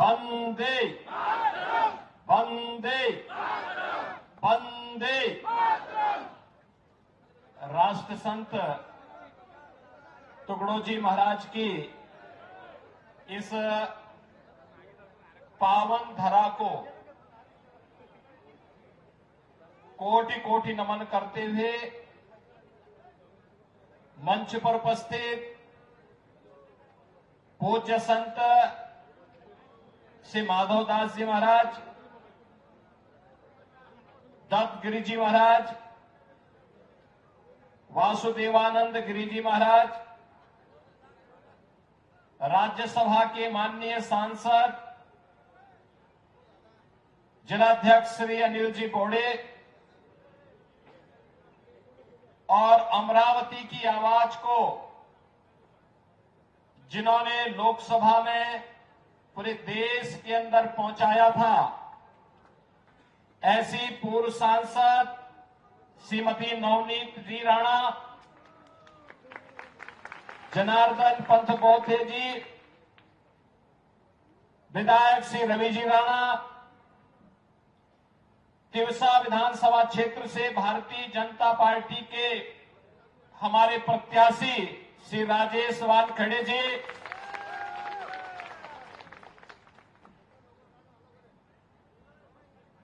वंदे वंदे वंदे। राष्ट्र संत तुकडोजी महाराज की इस पावन धरा को कोटि कोटि नमन करते हुए मंच पर उपस्थित पूज्य संत श्री माधवदास जी महाराज, दत्त गिरि जी महाराज, वासुदेवानंद गिरि जी महाराज, राज्यसभा के माननीय सांसद जिलाध्यक्ष श्री अनिल जी बोड़े और अमरावती की आवाज को जिन्होंने लोकसभा में पूरे देश के अंदर पहुंचाया था, ऐसी पूर्व सांसद श्रीमती नवनीत जी राणा, जनार्दन पंथ बोथे जी, विधायक श्री रवि जी राणा, तिवसा विधानसभा क्षेत्र से भारतीय जनता पार्टी के हमारे प्रत्याशी श्री राजेश वानखेड़े जी,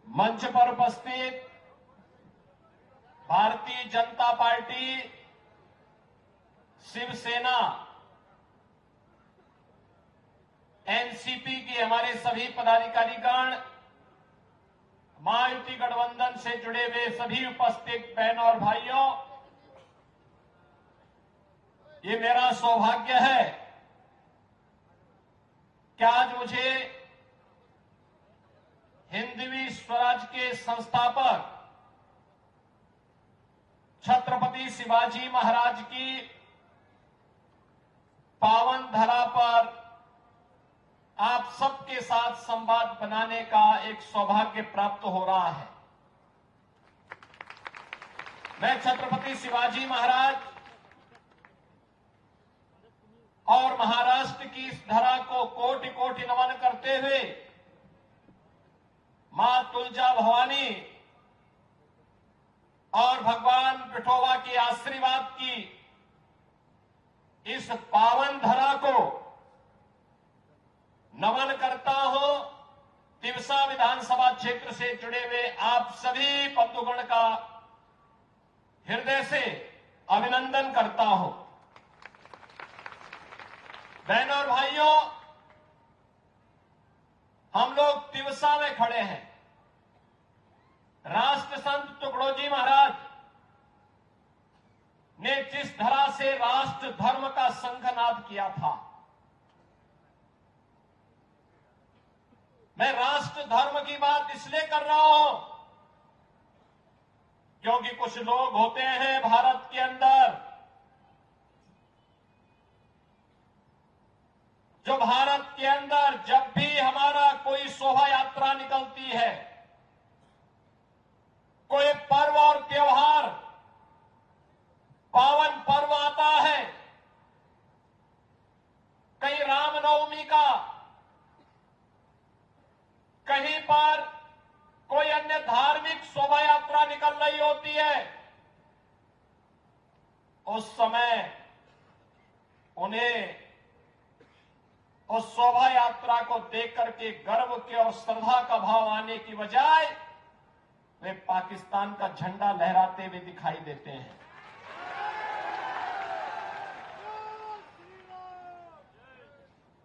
मंच पर उपस्थित भारतीय जनता पार्टी, शिवसेना, एनसीपी के हमारे सभी पदाधिकारीगण, महायुति गठबंधन से जुड़े हुए सभी उपस्थित बहनों और भाइयों, ये मेरा सौभाग्य है कि आज मुझे हिंदवी स्वराज के संस्थापक छत्रपति शिवाजी महाराज की पावन धरा पर आप सबके साथ संवाद बनाने का एक सौभाग्य प्राप्त हो रहा है। मैं छत्रपति शिवाजी महाराज और महाराष्ट्र की इस धरा को कोटि कोटि नमन करते हुए मां तुलजा भवानी और भगवान विठोबा के आशीर्वाद की इस पावन धरा को नमन करता हूं। तिवसा विधानसभा क्षेत्र से जुड़े हुए आप सभी बंधुगण का हृदय से अभिनंदन करता हूं। बहनों और भाइयों, हम लोग तिवसा में खड़े हैं। राष्ट्र संत तुकडोजी महाराज ने जिस धरा से राष्ट्र धर्म का शंखनाद किया था, मैं राष्ट्र धर्म की बात इसलिए कर रहा हूं क्योंकि कुछ लोग होते हैं भारत के अंदर जो भारत के अंदर जब भी हमारा कोई शोभा यात्रा निकलती है, कोई पर्व और त्योहार, पावन पर्व आता है, कहीं रामनवमी का, कहीं पर कोई अन्य धार्मिक शोभा यात्रा निकल रही होती है, उस समय उन्हें उस शोभा यात्रा को देख करके गर्व के और श्रद्धा का भाव आने की बजाय वे पाकिस्तान का झंडा लहराते हुए दिखाई देते हैं।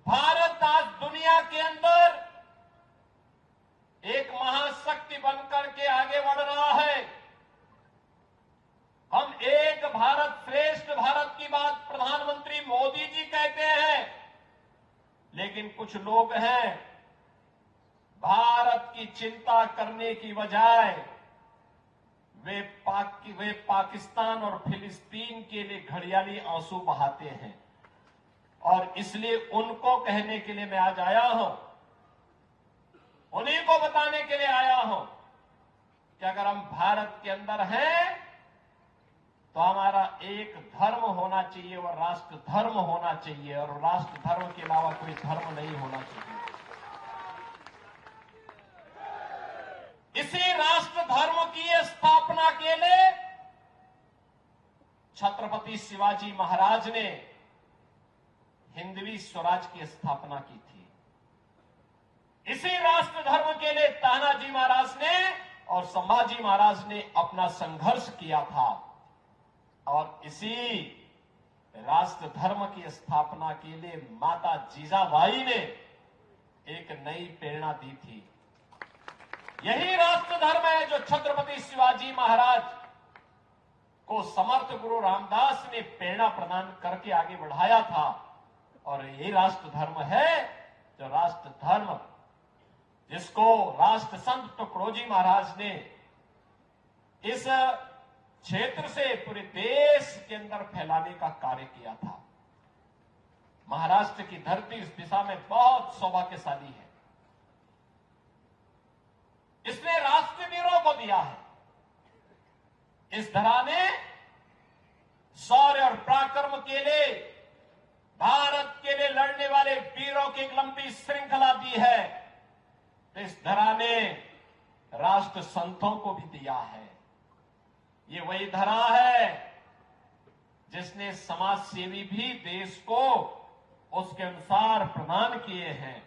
भारत आज दुनिया के अंदर एक महाशक्ति बनकर के आगे बढ़ रहा है। हम एक भारत श्रेष्ठ भारत की बात प्रधानमंत्री मोदी जी कहते हैं, लेकिन कुछ लोग हैं भारत की चिंता करने की बजाय वे पाकिस्तान और फिलिस्तीन के लिए घड़ियाली आंसू बहाते हैं। और इसलिए उनको कहने के लिए मैं आज आया हूं, उन्हीं को बताने के लिए आया हूं कि अगर हम भारत के अंदर हैं तो हमारा एक धर्म होना चाहिए, वह राष्ट्र धर्म होना चाहिए, और राष्ट्र धर्म के अलावा कोई धर्म नहीं होना चाहिए। शिवाजी महाराज ने हिंदवी स्वराज की स्थापना की थी। इसी राष्ट्र धर्म के लिए तानाजी महाराज ने और संभाजी महाराज ने अपना संघर्ष किया था और इसी राष्ट्र धर्म की स्थापना के लिए माता जीजाबाई ने एक नई प्रेरणा दी थी। यही राष्ट्र धर्म है जो छत्रपति शिवाजी महाराज को समर्थ गुरु रामदास ने प्रेरणा प्रदान करके आगे बढ़ाया था और यही राष्ट्र धर्म है जो राष्ट्र धर्म जिसको राष्ट्र संत टुकड़ोजी महाराज ने इस क्षेत्र से पूरे देश के अंदर फैलाने का कार्य किया था। महाराष्ट्र की धरती इस दिशा में बहुत सौभाग्यशाली है। इसने राष्ट्रवीरों को दिया है। इस धरा ने शौर्य और पराक्रम के लिए भारत के लिए लड़ने वाले वीरों की एक लंबी श्रृंखला दी है। तो इस धरा ने राष्ट्र संतों को भी दिया है। ये वही धरा है जिसने समाज सेवी भी देश को उसके अनुसार प्रदान किए हैं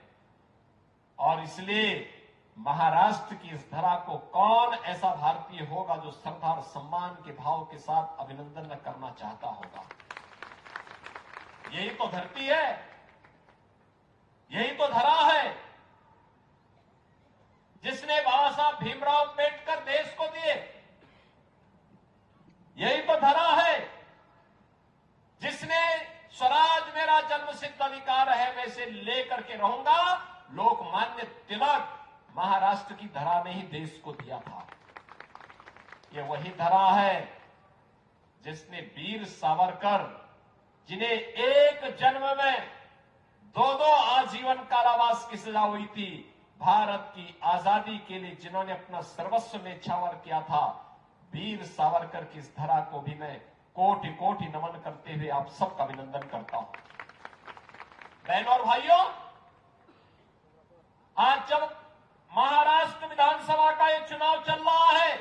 और इसलिए महाराष्ट्र की इस धरा को कौन ऐसा भारतीय होगा जो श्रद्धा और सम्मान के भाव के साथ अभिनंदन न करना चाहता होगा। यही तो धरती है, यही तो धरा है जिसने बाबा साहब भीमराव अम्बेडकर देश को दिए। यही तो धरा है जिसने स्वराज मेरा जन्मसिद्ध अधिकार है वैसे लेकर के रहूंगा लोकमान्य तिलक महाराष्ट्र की धरा ने ही देश को दिया था। ये वही धरा है जिसने वीर सावरकर जिन्हें एक जन्म में दो आजीवन कारावास की सजा हुई थी, भारत की आजादी के लिए जिन्होंने अपना सर्वस्व न्यौछावर किया था, वीर सावरकर की इस धरा को भी मैं कोटि कोटि नमन करते हुए आप सबका अभिनंदन करता हूं। बहनों और भाइयों, आज जब महाराष्ट्र विधानसभा का ये चुनाव चल रहा है,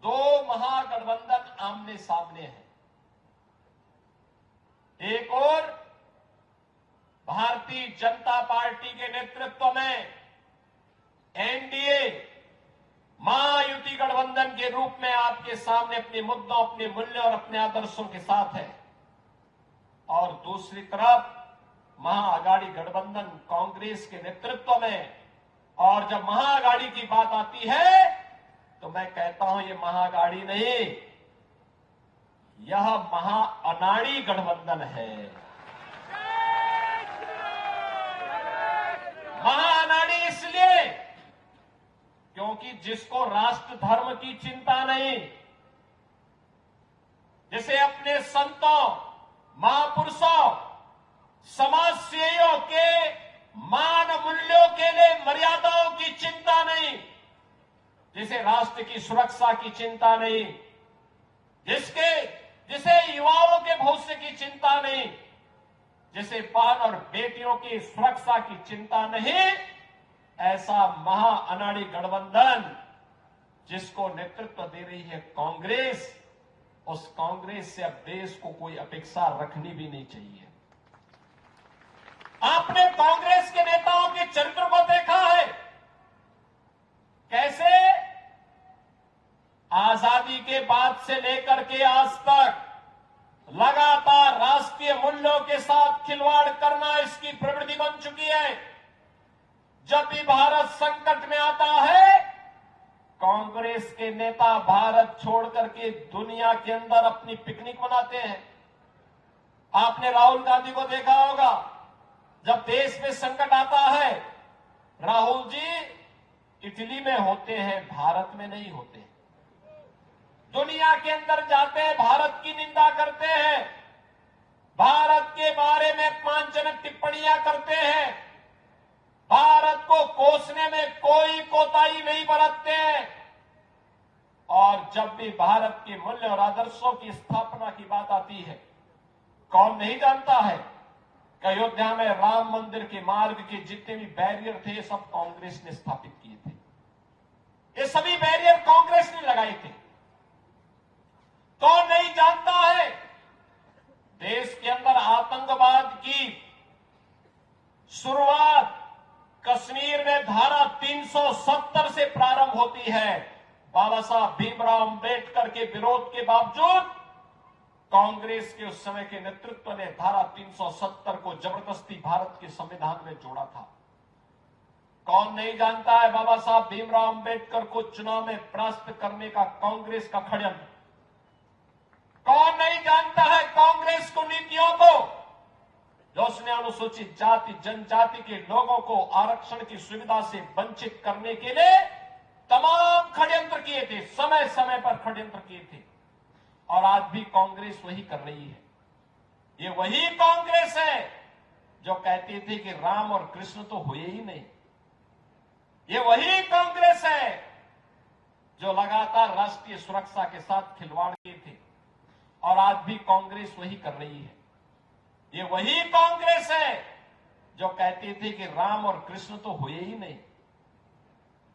दो महागठबंधन आमने सामने हैं। एक और भारतीय जनता पार्टी के नेतृत्व में एनडीए महायुति गठबंधन के रूप में आपके सामने अपने मुद्दों, अपने मूल्यों और अपने आदर्शों के साथ है और दूसरी तरफ महाअघाड़ी गठबंधन कांग्रेस के नेतृत्व में। और जब महाअघाड़ी की बात आती है तो मैं कहता हूं ये महाअघाड़ी नहीं, यह महाअनाड़ी गठबंधन है। महाअनाड़ी इसलिए क्योंकि जिसको राष्ट्र धर्म की चिंता नहीं, जिसे अपने संतों, महापुरुषों, समाज सेवियों के मान मूल्यों के लिए मर्यादाओं की चिंता नहीं, जिसे राष्ट्र की सुरक्षा की चिंता नहीं, जिसे युवाओं के भविष्य की चिंता नहीं, जिसे बहन और बेटियों की सुरक्षा की चिंता नहीं, ऐसा महाअनाड़ी गठबंधन जिसको नेतृत्व दे रही है कांग्रेस, उस कांग्रेस से अब देश को कोई अपेक्षा रखनी भी नहीं चाहिए। आपने कांग्रेस के नेताओं के चरित्र को देखा है, कैसे आजादी के बाद से लेकर के आज तक लगातार राष्ट्रीय मूल्यों के साथ खिलवाड़ करना इसकी प्रवृत्ति बन चुकी है। जब भी भारत संकट में आता है, कांग्रेस के नेता भारत छोड़ करके दुनिया के अंदर अपनी पिकनिक मनाते हैं। आपने राहुल गांधी को देखा होगा, जब देश में संकट आता है, राहुल जी इटली में होते हैं, भारत में नहीं होते। दुनिया के अंदर जाते हैं, भारत की निंदा करते हैं, भारत के बारे में अपमानजनक टिप्पणियां करते हैं, भारत को कोसने में कोई कोताही नहीं बरतते हैं। और जब भी भारत के मूल्य और आदर्शों की स्थापना की बात आती है, कौन नहीं जानता है कि अयोध्या में राम मंदिर के मार्ग के जितने भी बैरियर थे, सब कांग्रेस ने स्थापित किए थे। ये सभी बैरियर कांग्रेस ने लगाए थे। कौन नहीं जानता है देश के अंदर आतंकवाद की शुरुआत कश्मीर में धारा 370 से प्रारंभ होती है। बाबा साहब भीमराव अंबेडकर के विरोध के बावजूद कांग्रेस के उस समय के नेतृत्व ने धारा 370 को जबरदस्ती भारत के संविधान में जोड़ा था। कौन नहीं जानता है बाबा साहब भीमराव अंबेडकर को चुनाव में परास्त करने का कांग्रेस का षड्यंत्र? कौन नहीं जानता है कांग्रेस को नीतियों को, जो उसने अनुसूचित जाति जनजाति के लोगों को आरक्षण की सुविधा से वंचित करने के लिए तमाम षड्यंत्र किए थे, समय समय पर षड्यंत्र किए थे, और आज भी कांग्रेस वही कर रही है। ये वही कांग्रेस है जो कहती थी कि राम और कृष्ण तो हुए ही नहीं। ये वही कांग्रेस है जो लगातार राष्ट्रीय सुरक्षा के साथ खिलवाड़ किए थे, और आज भी कांग्रेस वही कर रही है। ये वही कांग्रेस है जो कहती थी कि राम और कृष्ण तो हुए ही नहीं।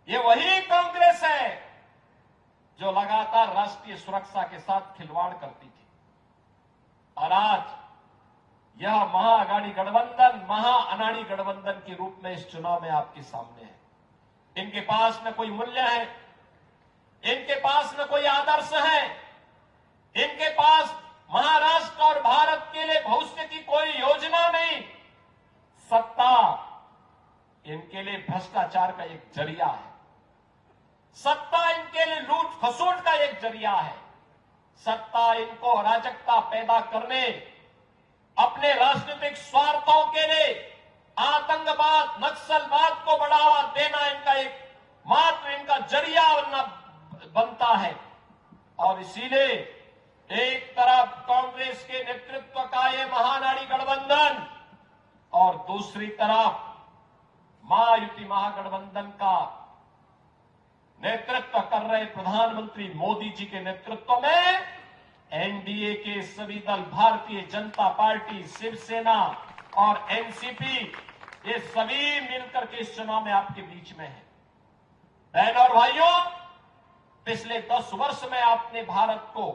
ये वही कांग्रेस है जो लगातार राष्ट्रीय सुरक्षा के साथ खिलवाड़ करती थी, और आज यह महाअघाड़ी गठबंधन महाअनाड़ी गठबंधन के रूप में इस चुनाव में आपके सामने है। इनके पास न कोई मूल्य है, इनके पास न कोई आदर्श है, इनके पास महाराष्ट्र और भारत के लिए भविष्य की कोई योजना नहीं। सत्ता इनके लिए भ्रष्टाचार का एक जरिया है, सत्ता इनके लिए लूट खसोट का एक जरिया है। सत्ता इनको अराजकता पैदा करने, अपने राजनीतिक स्वार्थों के लिए आतंकवाद नक्सलवाद को बढ़ावा देना इनका एक मात्र इनका जरिया बनता है। और इसीलिए एक तरफ कांग्रेस के नेतृत्व का ये महानाड़ी गठबंधन और दूसरी तरफ महायुति महागठबंधन का नेतृत्व कर रहे प्रधानमंत्री मोदी जी के नेतृत्व में एनडीए के सभी दल, भारतीय जनता पार्टी, शिवसेना और एनसीपी, ये सभी मिलकर के इस चुनाव में आपके बीच में है। बहनों और भाइयों, पिछले 10 वर्ष में आपने भारत को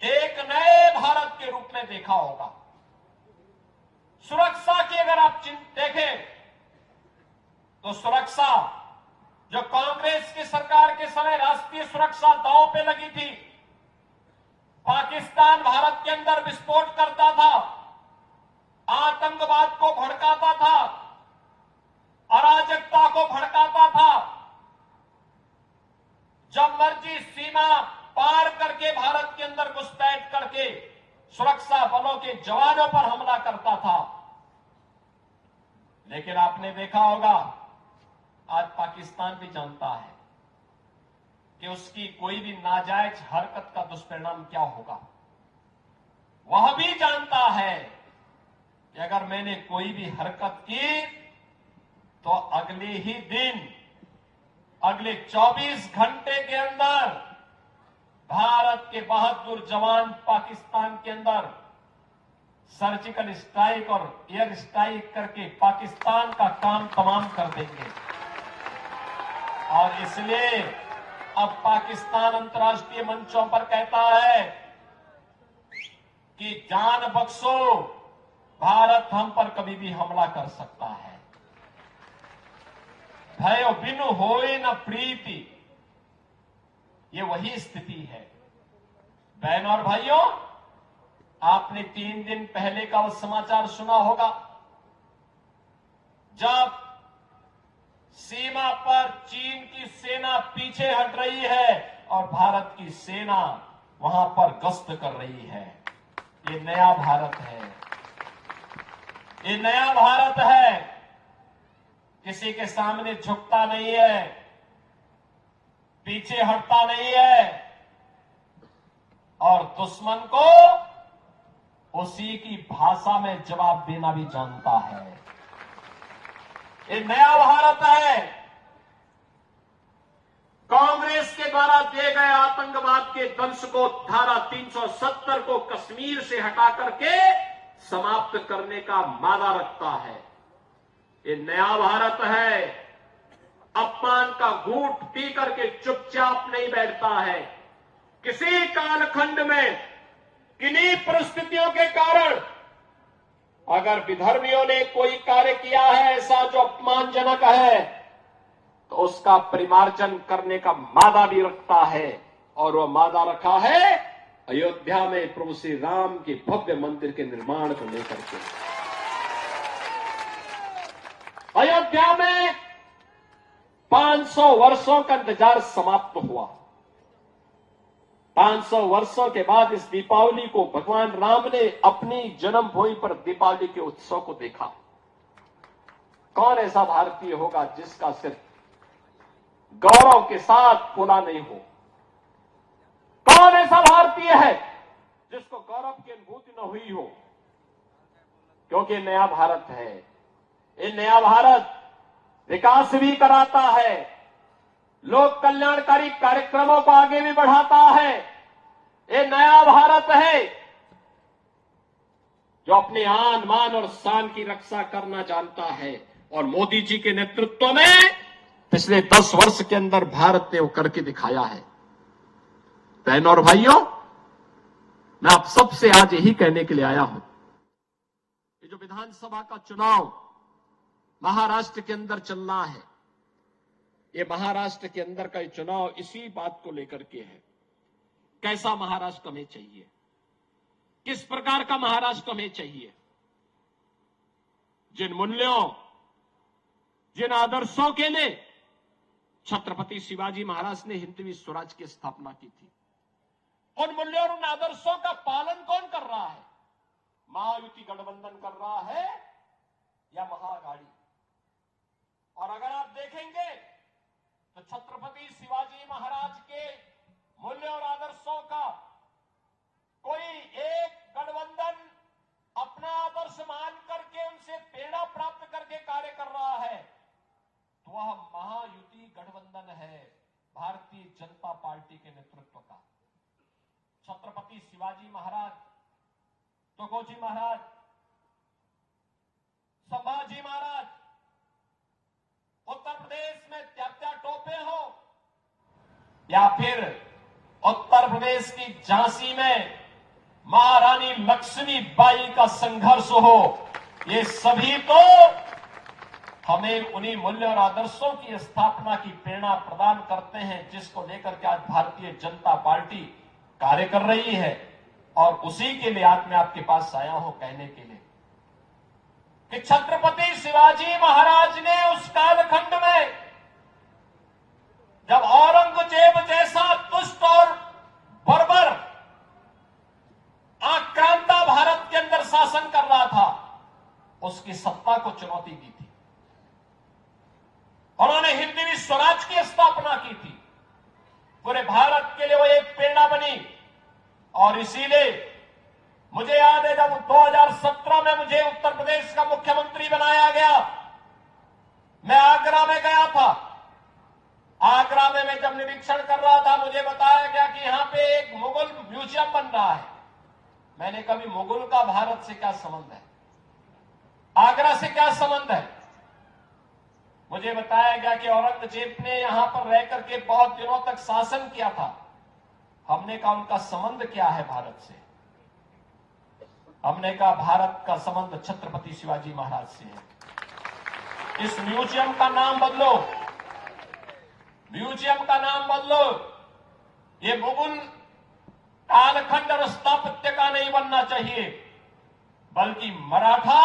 एक नए भारत के रूप में देखा होगा। सुरक्षा की अगर आप देखें तो सुरक्षा जो कांग्रेस की सरकार के समय राष्ट्रीय सुरक्षा दांव पे लगी थी, पाकिस्तान भारत के अंदर विस्फोट करता था, आतंकवाद को भड़काता था, अराजकता को भड़काता था, जब मर्जी सीमा पार करके भारत के अंदर घुसपैठ करके सुरक्षा बलों के जवानों पर हमला करता था। लेकिन आपने देखा होगा आज पाकिस्तान भी जानता है कि उसकी कोई भी नाजायज हरकत का दुष्परिणाम क्या होगा। वह भी जानता है कि अगर मैंने कोई भी हरकत की तो अगले ही दिन, अगले 24 घंटे के अंदर भारत के बहादुर जवान पाकिस्तान के अंदर सर्जिकल स्ट्राइक और एयर स्ट्राइक करके पाकिस्तान का काम तमाम कर देंगे। और इसलिए अब पाकिस्तान अंतर्राष्ट्रीय मंचों पर कहता है कि जान बख्शो, भारत हम पर कभी भी हमला कर सकता है। भयो बिनु होए न प्रीति, ये वही स्थिति है। बहनों और भाइयों, आपने 3 दिन पहले का वो समाचार सुना होगा जब सीमा पर चीन की सेना पीछे हट रही है और भारत की सेना वहां पर गश्त कर रही है। ये नया भारत है, ये नया भारत है। किसी के सामने झुकता नहीं है, पीछे हटता नहीं है, और दुश्मन को उसी की भाषा में जवाब देना भी जानता है। ये नया भारत है। कांग्रेस के द्वारा दिए गए आतंकवाद के दंश को, धारा 370 को कश्मीर से हटा करके समाप्त करने का वादा रखता है। ये नया भारत है। अपमान का घूंट पी करके चुपचाप नहीं बैठता है। किसी कालखंड में किन्हीं परिस्थितियों के कारण अगर विधर्मियों ने कोई कार्य किया है ऐसा जो अपमानजनक है, तो उसका परिमार्जन करने का मादा भी रखता है। और वह मादा रखा है अयोध्या में प्रभु श्री राम के भव्य मंदिर के निर्माण को लेकर के। अयोध्या में 500 वर्षों का इंतजार समाप्त हुआ। 500 वर्षों के बाद इस दीपावली को भगवान राम ने अपनी जन्मभूमि पर दीपावली के उत्सव को देखा। कौन ऐसा भारतीय होगा जिसका सिर गौरव के साथ फूला नहीं हो? कौन ऐसा भारतीय है जिसको गौरव की अनुभूति न हुई हो? क्योंकि नया भारत है। ये नया भारत विकास भी कराता है, लोक कल्याणकारी कार्यक्रमों को आगे भी बढ़ाता है। ये नया भारत है जो अपने आन मान और शान की रक्षा करना जानता है। और मोदी जी के नेतृत्व में पिछले 10 वर्ष के अंदर भारत ने वो करके दिखाया है। बहनों और भाइयों, मैं आप सबसे आज यही कहने के लिए आया हूं, ये जो विधानसभा का चुनाव महाराष्ट्र के अंदर चलना है, ये महाराष्ट्र के अंदर का चुनाव इसी बात को लेकर के है। कैसा महाराष्ट्र हमें चाहिए, किस प्रकार का महाराष्ट्र हमें चाहिए। जिन मूल्यों, जिन आदर्शों के लिए छत्रपति शिवाजी महाराज ने हिंदवी स्वराज की स्थापना की थी, उन मूल्यों और उन आदर्शों का पालन कौन कर रहा है? महायुति गठबंधन कर रहा है या महाअघाड़ी? और अगर आप देखेंगे तो छत्रपति शिवाजी महाराज के मूल्य और आदर्शों का कोई एक गठबंधन अपना आदर्श मान करके उनसे प्रेरणा प्राप्त करके कार्य कर रहा है, तो वह महायुति गठबंधन है भारतीय जनता पार्टी के नेतृत्व का। छत्रपति शिवाजी महाराज, तुकोजी महाराज, संभाजी महाराज उत्तर प्रदेश में त्यात्या टोपे हो या फिर उत्तर प्रदेश की झांसी में महारानी लक्ष्मीबाई का संघर्ष हो, ये सभी तो हमें उन्हीं मूल्य और आदर्शों की स्थापना की प्रेरणा प्रदान करते हैं, जिसको लेकर के आज भारतीय जनता पार्टी कार्य कर रही है। और उसी के लिए आज मैं आपके पास आया हूं कहने के लिए कि छत्रपति शिवाजी महाराज ने उस कालखंड में जब औरंगजेब जैसा दुष्ट और बर्बर आक्रांता भारत के अंदर शासन कर रहा था, उसकी सत्ता को चुनौती दी थी। उन्होंने हिंदवी स्वराज की स्थापना की थी। पूरे भारत के लिए वो एक प्रेरणा बनी। और इसीलिए मुझे याद है जब 2017 में मुझे उत्तर प्रदेश का मुख्यमंत्री बनाया गया, मैं आगरा में गया था। आगरा में मैं जब निरीक्षण कर रहा था, मुझे बताया गया कि यहां पे एक मुगल म्यूजियम बन रहा है। मैंने कभी मुगल का भारत से क्या संबंध है, आगरा से क्या संबंध है? मुझे बताया गया कि औरंगजेब ने यहां पर रह करके बहुत दिनों तक शासन किया था। हमने कहा उनका संबंध क्या है भारत से? हमने कहा भारत का संबंध छत्रपति शिवाजी महाराज से है। इस म्यूजियम का नाम बदलो, म्यूजियम का नाम बदलो। ये मुगल कालखंड और स्थापत्य का नहीं बनना चाहिए, बल्कि मराठा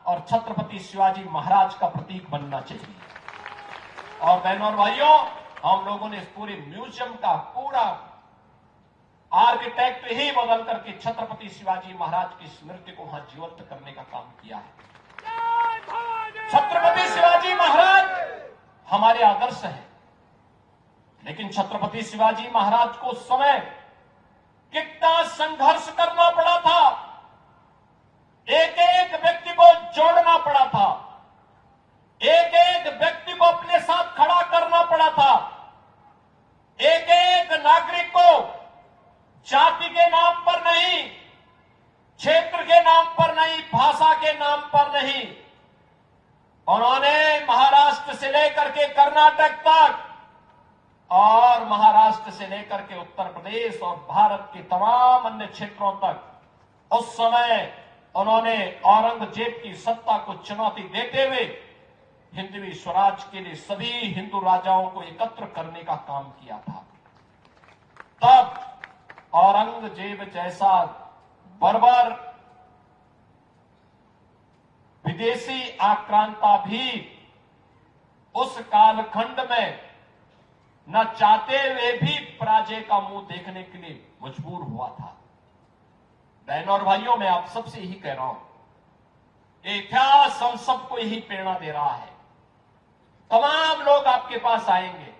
और छत्रपति शिवाजी महाराज का प्रतीक बनना चाहिए। और बहनों और भाइयों, हम लोगों ने इस पूरे म्यूजियम का पूरा आर्किटेक्ट ही बदल करके छत्रपति शिवाजी महाराज की स्मृति को वहां जीवंत करने का काम किया है। छत्रपति शिवाजी महाराज हमारे आदर्श हैं, लेकिन छत्रपति शिवाजी महाराज को उस समय कितना संघर्ष करना पड़ा था, एक एक व्यक्ति को जोड़ना पड़ा था, एक एक व्यक्ति को अपने साथ खड़ा करना पड़ा था, एक एक नागरिक को जाति के नाम पर नहीं, क्षेत्र के नाम पर नहीं, भाषा के नाम पर नहीं, उन्होंने महाराष्ट्र से लेकर के कर्नाटक तक और महाराष्ट्र से लेकर के उत्तर प्रदेश और भारत के तमाम अन्य क्षेत्रों तक उस समय उन्होंने औरंगजेब की सत्ता को चुनौती देते हुए हिंदवी स्वराज के लिए सभी हिंदू राजाओं को एकत्र करने का काम किया था। तब औरंगजेब जैसा बर्बर विदेशी आक्रांता भी उस कालखंड में न चाहते हुए भी पराजय का मुंह देखने के लिए मजबूर हुआ था। बहनों और भाइयों, मैं आप सबसे यही कह रहा हूं, ये इतिहास हम सबको यही प्रेरणा दे रहा है। तमाम लोग आपके पास आएंगे,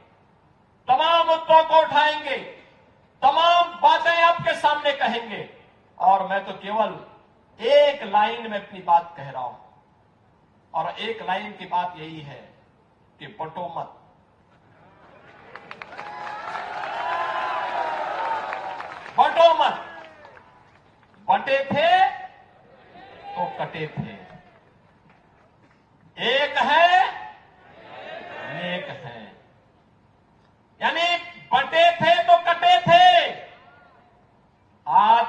तमाम मुद्दों को उठाएंगे, तमाम बातें आपके सामने कहेंगे, और मैं तो केवल एक लाइन में अपनी बात कह रहा हूं, और एक लाइन की बात यही है कि बंटो मत। बंटो मत। बंटे थे तो कटे थे। एक है, नेक है। यानी बंटे थे तो कटे थे, आज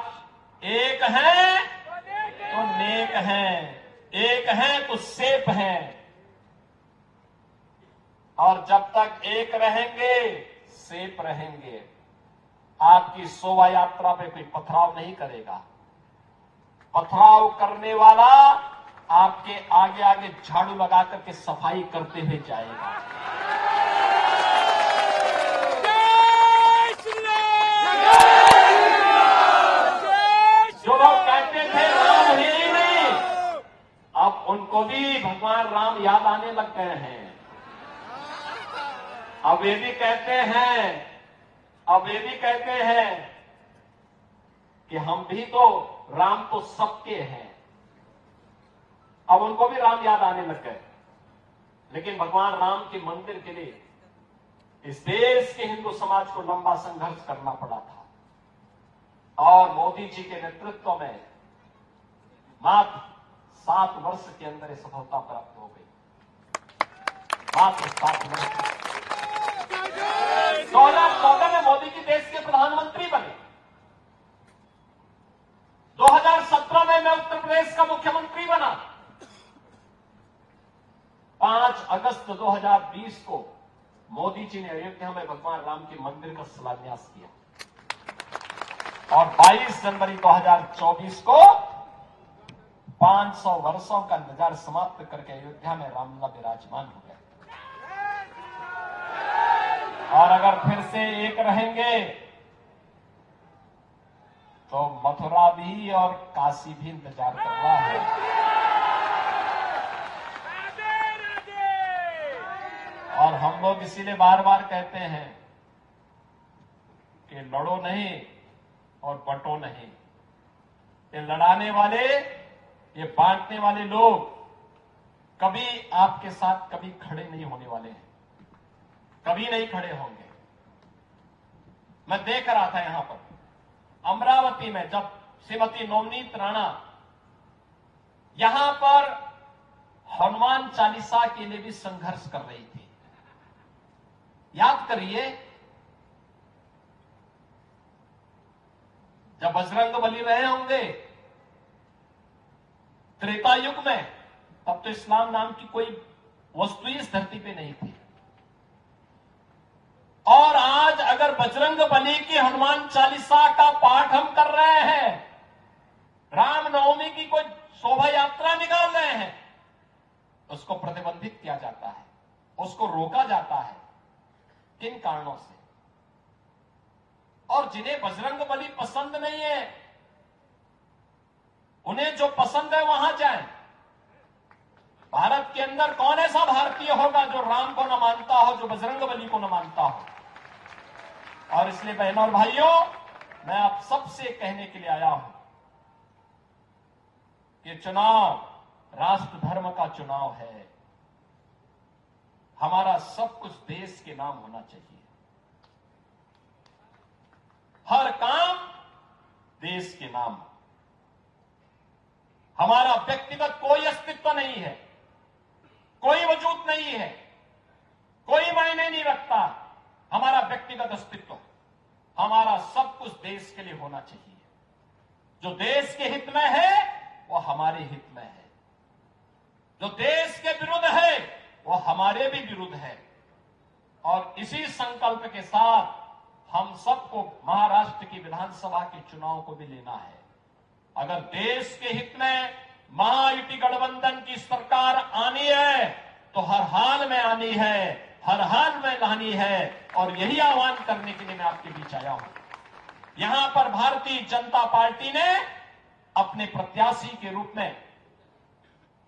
एक है तो नेक है, एक है तो सेफ है। और जब तक एक रहेंगे, सेफ रहेंगे, आपकी शोभा यात्रा पे कोई पथराव नहीं करेगा। पथराव करने वाला आपके आगे आगे झाड़ू लगा करके सफाई करते हुए जाएगा। जो लोग कहते थे राम ही नहीं, अब उनको भी भगवान राम याद आने लग गए हैं। अब ये भी कहते हैं कि हम भी तो, राम तो सबके हैं। अब उनको भी राम याद आने लग गए। लेकिन भगवान राम के मंदिर के लिए इस देश के हिंदू समाज को लंबा संघर्ष करना पड़ा था, और मोदी जी के नेतृत्व में मात्र 7 वर्ष के अंदर ये सफलता प्राप्त हो गई। मात्र 7 वर्ष। 2014 में मोदी जी देश के प्रधानमंत्री बने। 2017 में मैं उत्तर प्रदेश का मुख्यमंत्री बना। 5 अगस्त 2020 को मोदी जी ने अयोध्या में भगवान राम के मंदिर का शिलान्यास किया, और 22 जनवरी 2024 को 500 वर्षों का इंतजार समाप्त करके अयोध्या में रामलला विराजमान हो गए। और अगर फिर से एक रहेंगे तो मथुरा भी और काशी भी इंतजार कर रहा है। और हम लोग इसीलिए बार बार कहते हैं कि लड़ो नहीं और बंटो नहीं। ये लड़ाने वाले, ये बांटने वाले लोग कभी आपके साथ कभी खड़े नहीं होने वाले हैं, कभी नहीं खड़े होंगे। मैं देख रहा था यहां पर अमरावती में, जब श्रीमती नवनीत राणा यहां पर हनुमान चालीसा के लिए भी संघर्ष कर रही थी। याद करिए, जब बजरंग बली रहे होंगे त्रेता युग में, तब तो इस्लाम नाम की कोई वस्तु इस धरती पे नहीं थी। और आज अगर बजरंग बली की हनुमान चालीसा का पाठ हम कर रहे हैं, रामनवमी की कोई शोभा यात्रा निकाल रहे हैं, उसको प्रतिबंधित किया जाता है, उसको रोका जाता है। किन कारणों से? और जिन्हें बजरंग बली पसंद नहीं है, उन्हें जो पसंद है वहां जाएं। भारत के अंदर कौन ऐसा भारतीय होगा जो राम को न मानता हो, जो बजरंग बली को न मानता हो? और इसलिए बहनों और भाइयों, मैं आप सबसे कहने के लिए आया हूं कि चुनाव राष्ट्र धर्म का चुनाव है। हमारा सब कुछ देश के नाम होना चाहिए। हर काम देश के नाम। हमारा व्यक्तिगत कोई अस्तित्व नहीं है, कोई वजूद नहीं है, कोई मायने नहीं रखता। हमारा व्यक्तिगत अस्तित्व, हमारा सब कुछ देश के लिए होना चाहिए। जो देश के हित में है वो हमारे हित में है, जो देश के विरुद्ध है वो हमारे भी विरुद्ध है। और इसी संकल्प के साथ हम सबको महाराष्ट्र की विधानसभा के चुनाव को भी लेना है। अगर देश के हित में महायुति गठबंधन की सरकार आनी है तो हर हाल में आनी है, हर हाल में लानी है, और यही आह्वान करने के लिए मैं आपके बीच आया हूं। यहां पर भारतीय जनता पार्टी ने अपने प्रत्याशी के रूप में,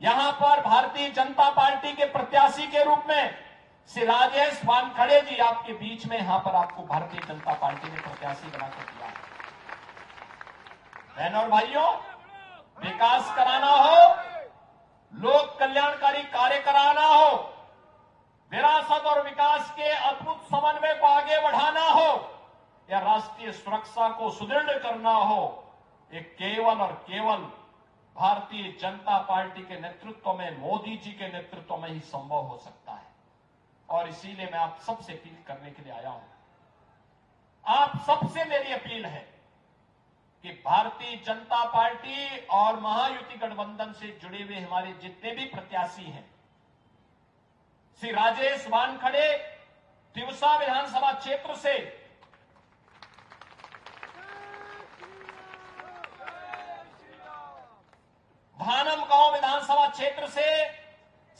यहां पर भारतीय जनता पार्टी के प्रत्याशी के रूप में श्री राजेश वानखड़े जी आपके बीच में यहां पर आपको भारतीय जनता पार्टी ने प्रत्याशी बनाकर दिया है। बहनों और भाइयों, विकास कराना हो, लोक कल्याणकारी कार्य कराना हो, विरासत और विकास के अद्भुत समन्वय को आगे बढ़ाना हो, या राष्ट्रीय सुरक्षा को सुदृढ़ करना हो, ये केवल और केवल भारतीय जनता पार्टी के नेतृत्व में, मोदी जी के नेतृत्व में ही संभव हो सकता है। और इसीलिए मैं आप सबसे अपील करने के लिए आया हूं। आप सबसे मेरी अपील है कि भारतीय जनता पार्टी और महायुति गठबंधन से जुड़े हुए हमारे जितने भी प्रत्याशी हैं, श्री राजेश वानखड़े तिवसा विधानसभा क्षेत्र से, धानमगांव विधानसभा क्षेत्र से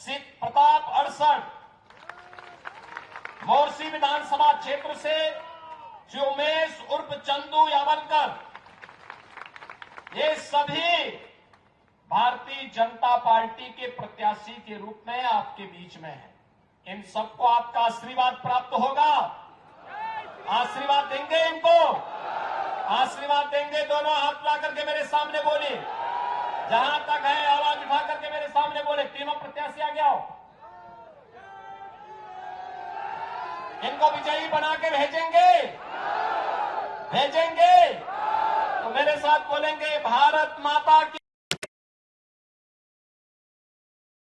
श्री प्रताप अड़सठ, मोरसी विधानसभा क्षेत्र से श्री उमेश उर्फ चंदू यावलकर, ये सभी भारतीय जनता पार्टी के प्रत्याशी के रूप में आपके बीच में है। इन सबको आपका आशीर्वाद प्राप्त होगा। आशीर्वाद देंगे इनको, आशीर्वाद देंगे। दोनों हाथ ला करके मेरे सामने बोलिए, जहां तक है आवाज उठा करके मेरे सामने बोले। तीनों प्रत्याशी आगे आओ, इनको विजयी बना के भेजेंगे, भेजेंगे। तो मेरे साथ बोलेंगे, भारत माता की